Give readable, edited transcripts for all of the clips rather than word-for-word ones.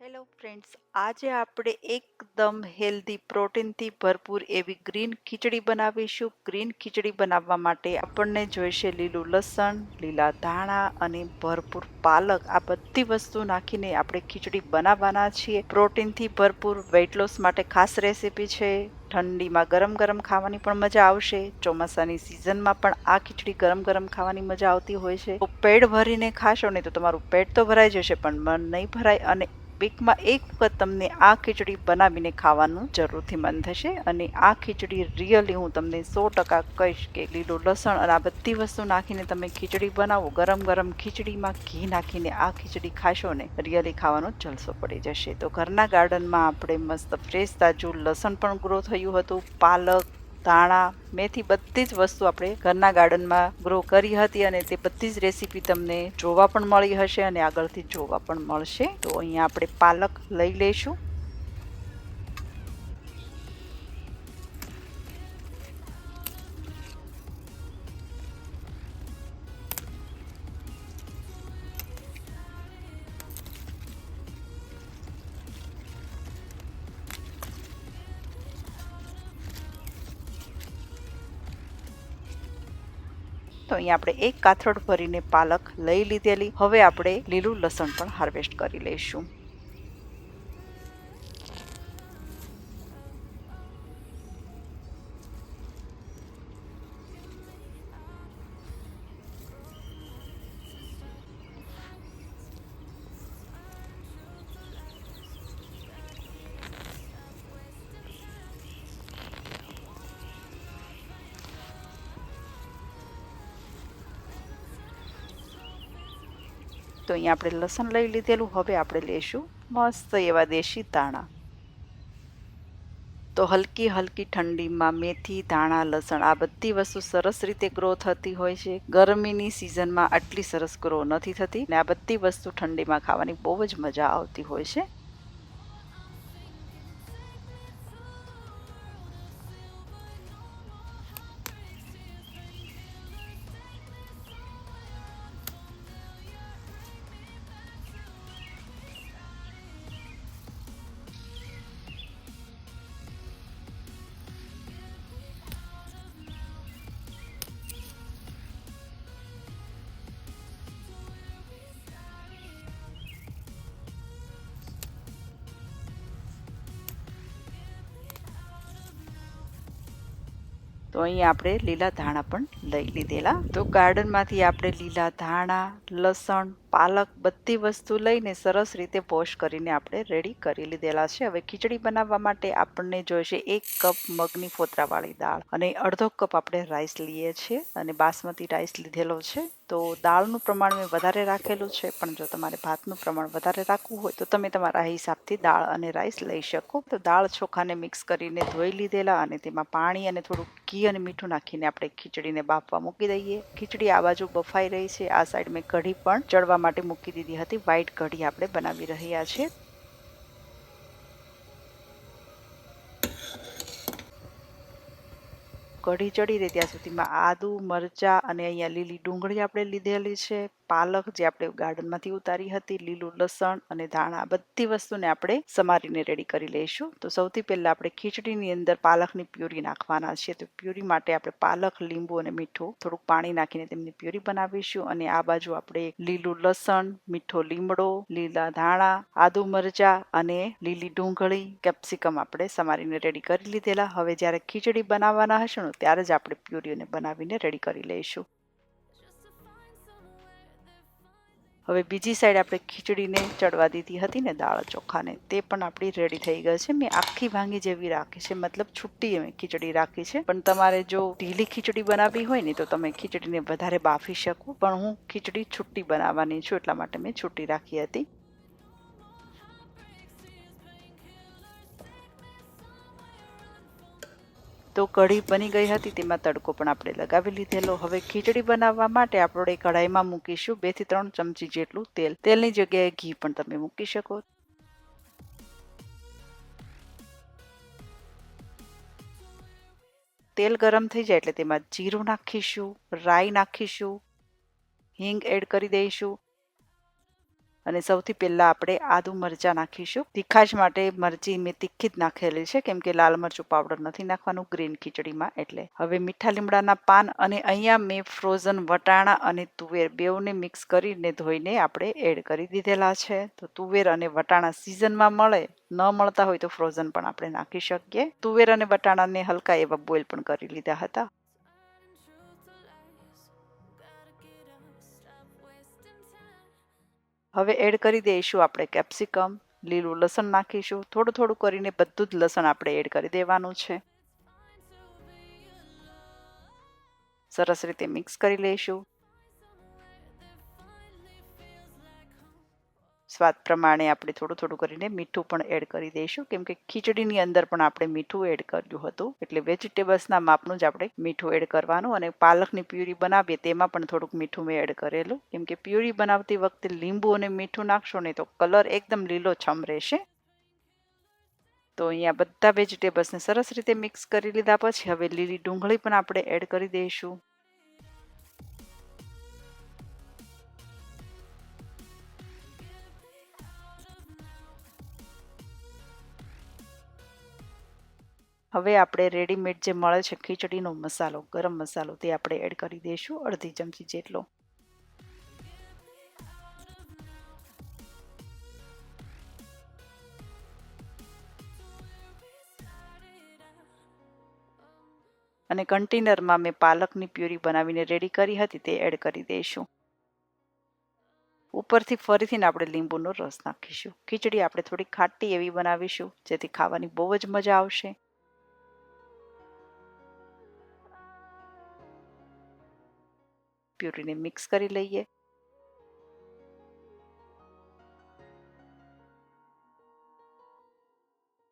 Hello friends, આજે આપણે એકદમ હેલ્ધી પ્રોટીનથી ભરપૂર એવી ગ્રીન ખીચડી બનાવીશું. ગ્રીન ખીચડી બનાવવા માટે આપણને જોઈશે લીલું લસણ, લીલા ધાણા અને ભરપૂર પાલક. આ બધી વસ્તુ નાખીને આપણે ખીચડી બનાવવાના છીએ. પ્રોટીનથી ભરપૂર વેઇટ લોસ માટે ખાસ રેસીપી છે. ઠંડીમાં ગરમ ગરમ ખાવાની પણ મજા આવશે. ચોમાસાની સિઝનમાં પણ આ ખીચડી ગરમ ગરમ ખાવાની મજા આવતી હોય છે. તો પેટ ભરીને ખાશો ને તો તમારું પેટ તો ભરાઈ જશે પણ મન નહીં ભરાય, અને વીકમાં એક વખત તમને આ ખીચડી બનાવીને ખાવાનું જરૂરથી મન થશે. અને આ ખીચડી રિયલી હું તમને 100% કહીશ કે લીલું લસણ અને આ બધી વસ્તુ નાખીને તમે ખીચડી બનાવો, ગરમ ગરમ ખીચડીમાં ઘી નાખીને આ ખીચડી ખાશો ને રિયલી ખાવાનો જલસો પડી જશે. તો ઘરના ગાર્ડનમાં આપણે મસ્ત ફ્રેશ તાજું લસણ પણ ગ્રો થયું હતું, પાલક, ધાણા, મેથી, બધી જ વસ્તુ આપણે ઘરના ગાર્ડનમાં ગ્રો કરી હતી અને તે બધી જ રેસીપી તમને જોવા પણ મળી હશે અને આગળથી જોવા પણ મળશે. તો અહીંયા આપણે પાલક લઈ લઈશું. તો અહીંયા આપણે એક કાથરોડ ભરીને પાલક લઈ લીધેલી. હવે આપણે લીલું લસણ પણ હાર્વેસ્ટ કરી લઈશું. તો અહીંયા આપણે લસણ લઈ લીધેલું. હવે આપણે લઈશું મસ્ત એવા દેશી ધાણા. તો હલકી હલકી ઠંડીમાં મેથી, ધાણા, લસણ આ બધી વસ્તુ સરસ રીતે ગ્રો થતી હોય છે. ગરમીની સિઝનમાં આટલી સરસ ગ્રો નથી થતી ને આ બધી વસ્તુ ઠંડીમાં ખાવાની બહુ જ મજા આવતી હોય છે. તો અહીંયા આપણે લીલા ધાણા પણ લઈ લીધેલા. તો ગાર્ડનમાંથી આપણે લીલા ધાણા, લસણ, પાલક બધી વસ્તુ લઈને સરસ રીતે વોશ કરીને આપણે રેડી કરી લીધેલા છે. હવે ખીચડી બનાવવા માટે આપણને જોઈશે 1 કપ મગની ફોતરાવાળી દાળ અને અડધો કપ આપણે રાઈસ લઈએ છીએ અને બાસમતી રાઈસ લીધેલો છે. તો દાળનું પ્રમાણ મેં વધારે રાખેલું છે, પણ જો તમારે ભાતનું પ્રમાણ વધારે રાખવું હોય તો તમે તમારા હિસાબથી દાળ અને રાઈસ લઈ શકો. તો દાળ ચોખાને મિક્સ કરીને ધોઈ લીધેલા અને તેમાં પાણી અને થોડું ઘી અને મીઠું નાખીને આપણે ખીચડીને બાફવા મૂકી દઈએ. ખીચડી આ બાજુ બફાઈ રહી છે. આ સાઈડ મેં કઢી પણ ચડવા માટે મૂકી દીધી હતી. વ્હાઈટ કઢી આપણે બનાવી રહ્યા છીએ. કઢી ચડી રહે ત્યાં સુધીમાં આદુ, મરચા અને અહીંયા લીલી ડુંગળી આપણે લીધેલી છે, પાલક જે આપણે ગાર્ડનમાંથી ઉતારી હતી, લીલું લસણ અને ધાણા બધી વસ્તુને આપણે સમારીને રેડી કરી લઈશું. તો સૌથી પહેલા આપણે ખીચડીની અંદર પાલકની પ્યુરી નાખવાના છે. તો પ્યુરી માટે આપણે પાલક, લીંબુ અને મીઠું થોડુંક પાણી નાખીને તેમની પ્યુરી બનાવીશું. અને આ બાજુ આપણે લીલું લસણ, મીઠો લીમડો, લીલા ધાણા, આદુ, મરચા અને લીલી ડુંગળી, કેપ્સિકમ આપણે સમારીને રેડી કરી લીધેલા. હવે જ્યારે ખીચડી બનાવવાના હશે ને ત્યારે જ આપણે પ્યુરીને બનાવીને રેડી કરી લઈશું. હવે બીજી સાઈડ આપણે ખીચડીને ચડવા દીધી હતી ને દાળ ચોખાને, તે પણ આપણી રેડી થઈ ગઈ છે. મેં આખી ભાંગી જેવી રાખી છે, મતલબ છુટ્ટી મેં ખીચડી રાખી છે. પણ તમારે જો ઢીલી ખીચડી બનાવવી હોય ને તો તમે ખીચડીને વધારે બાફી શકો, પણ હું ખીચડી છુટ્ટી બનાવવાની છું એટલા માટે મેં છુટ્ટી રાખી હતી. તો કઢી બની ગઈ હતી, તેમાં તડકો પણ આપણે લગાવી લીધેલો. હવે ખીચડી બનાવવા માટે આપણે કઢાઈમાં મૂકીશું 2 થી 3 ચમચી જેટલું તેલ. તેલની જગ્યાએ ઘી પણ તમે મૂકી શકો. તેલ ગરમ થઈ જાય એટલે તેમાં જીરું નાખીશું, રાઈ નાખીશું, હિંગ એડ કરી દઈશું અને સૌથી પહેલા આપણે આદુ મરચાં નાખીશું. તીખાશ માટે મરચી મેં તીખી જ નાખેલી છે, કેમ કે લાલ મરચું પાવડર નથી નાખવાનું ગ્રીન ખીચડીમાં. એટલે હવે મીઠા લીમડાના પાન અને અહીંયા મેં ફ્રોઝન વટાણા અને તુવેર બેઉને મિક્સ કરીને ધોઈને આપણે એડ કરી દીધેલા છે. તો તુવેર અને વટાણા સિઝનમાં મળે, ન મળતા હોય તો ફ્રોઝન પણ આપણે નાખી શકીએ. તુવેર અને વટાણાને હલકા એવા બોઇલ પણ કરી લીધા હતા. હવે એડ કરી દઈશું આપણે કેપ્સિકમ, લીલું લસણ નાખીશું. થોડું થોડું કરીને બધું જ લસણ આપણે એડ કરી દેવાનું છે. સરસ રીતે મિક્સ કરી લઈશું. સ્વાદ પ્રમાણે આપણે થોડું થોડું કરીને મીઠું પણ એડ કરી દઈશું, કેમ કે ખીચડીની અંદર પણ આપણે મીઠું એડ કર્યું હતું. એટલે વેજીટેબલ્સના માપનું જ આપણે મીઠું એડ કરવાનું. અને પાલકની પ્યુરી બનાવીએ તેમાં પણ થોડુંક મીઠું મેં એડ કરેલું, કેમ કે પ્યુરી બનાવતી વખતે લીંબુ અને મીઠું નાખશો ને તો કલર એકદમ લીલોછમ રહેશે. તો અહીંયા બધા વેજીટેબલ્સને સરસ રીતે મિક્સ કરી લીધા પછી હવે લીલી ડુંગળી પણ આપણે એડ કરી દઈશું. હવે આપણે રેડીમેડ જે મળે છે ખીચડીનો મસાલો, ગરમ મસાલો, તે આપણે એડ કરી દઈશું, અડધી ચમચી જેટલો. અને કન્ટેનરમાં મેં પાલકની પ્યુરી બનાવીને રેડી કરી હતી તે એડ કરી દઈશું. ઉપરથી ફરીથી આપણે લીંબુનો રસ નાખીશું. ખીચડી આપણે થોડી ખાટી એવી બનાવીશું, જેથી ખાવાની બહુ જ મજા આવશે. પ્યુરીને મિક્સ કરી લઈએ.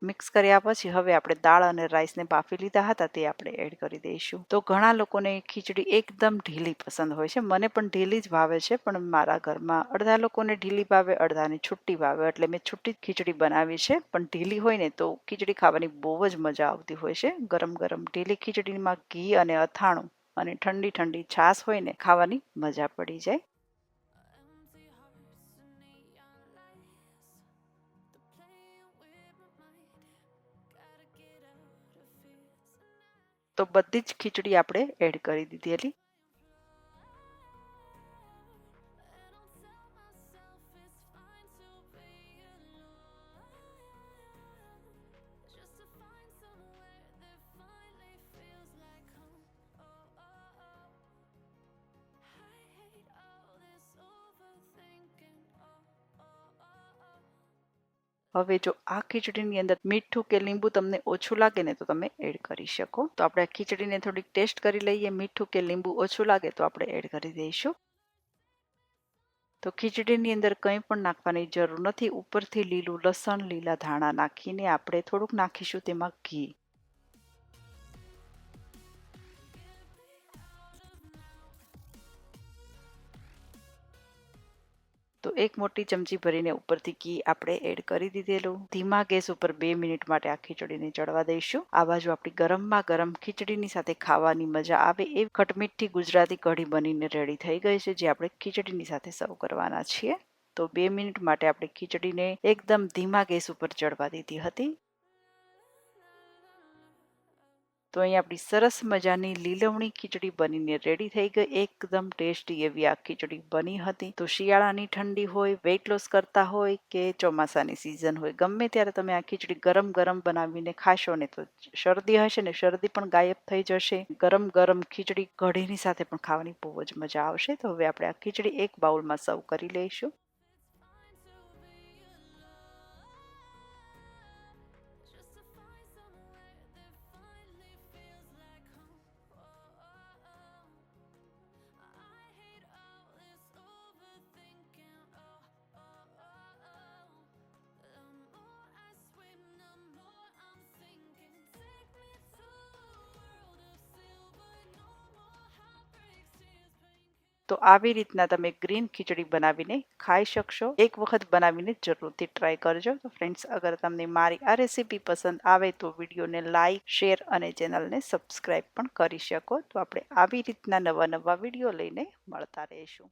મિક્સ કર્યા પછી હવે આપણે દાળ અને રાઈસને બાફી લીધા હતા તે આપણે એડ કરી દઈશું. તો ઘણા લોકોને ખીચડી એકદમ ઢીલી પસંદ હોય છે. મને પણ ઢીલી જ ભાવે છે, પણ મારા ઘરમાં અડધા લોકોને ઢીલી ભાવે, અડધાને છુટ્ટી ભાવે, એટલે મેં છુટ્ટી ખીચડી બનાવી છે. પણ ઢીલી હોય ને તો ખીચડી ખાવાની બહુ જ મજા આવતી હોય છે. ગરમ ગરમ ઢીલી ખીચડીમાં ઘી અને અથાણું અને ઠંડી ઠંડી છાશ હોય ને, ખાવાની મજા પડી જાય. તો બધી જ ખીચડી આપણે એડ કરી દીધેલી. હવે જો આ ખીચડીની અંદર મીઠું કે લીંબુ તમને ઓછું લાગે ને તો તમે એડ કરી શકો. તો આપણે આ ખીચડીને થોડીક ટેસ્ટ કરી લઈએ. મીઠું કે લીંબુ ઓછું લાગે તો આપણે એડ કરી દઈશું. તો ખીચડીની અંદર કંઈ પણ નાખવાની જરૂર નથી. ઉપરથી લીલું લસણ, લીલા ધાણા નાખીને આપણે થોડુંક નાખીશું તેમાં ઘી. તો એક મોટી ચમચી ભરીને ઉપરથી ઘી આપણે એડ કરી દીધેલું. ધીમા ગેસ ઉપર 2 મિનિટ માટે આ ખીચડીને ચડવા દઈશું. આ બાજુ આપણી ગરમમાં ગરમ ખીચડીની સાથે ખાવાની મજા આવે એવી ખટમીઠી ગુજરાતી કઢી બનીને રેડી થઈ ગઈ છે, જે આપણે ખીચડીની સાથે સર્વ કરવાના છીએ. તો 2 મિનિટ માટે આપણે ખીચડીને એકદમ ધીમા ગેસ ઉપર ચડવા દીધી હતી. તો અહીં આપણી સરસ મજાની લીલવણી ખીચડી બનીને રેડી થઈ ગઈ. એકદમ ટેસ્ટી એવી આ ખીચડી બની હતી. તો શિયાળાની ઠંડી હોય, વેઇટ લોસ કરતા હોય કે ચોમાસાની સિઝન હોય, ગમે ત્યારે તમે આ ખીચડી ગરમ ગરમ બનાવીને ખાશો ને તો શરદી હશે ને, શરદી પણ ગાયબ થઈ જશે. ગરમ ગરમ ખીચડી કઢીની સાથે પણ ખાવાની બહુ જ મજા આવશે. તો હવે આપણે આ ખીચડી એક બાઉલમાં સર્વ કરી લઈશું. તો આવી રીતના તમે ગ્રીન ખીચડી બનાવીને ખાઈ શકશો. એક વખત બનાવીને જરૂરથી ટ્રાય કરજો. તો ફ્રેન્ડ્સ, અગર તમને મારી આ રેસીપી પસંદ આવે તો વિડીયોને લાઇક, શેર અને ચેનલને સબસ્ક્રાઈબ પણ કરી શકો. તો આપણે આવી રીતના નવા નવા વિડીયો લઈને મળતા રહીશું.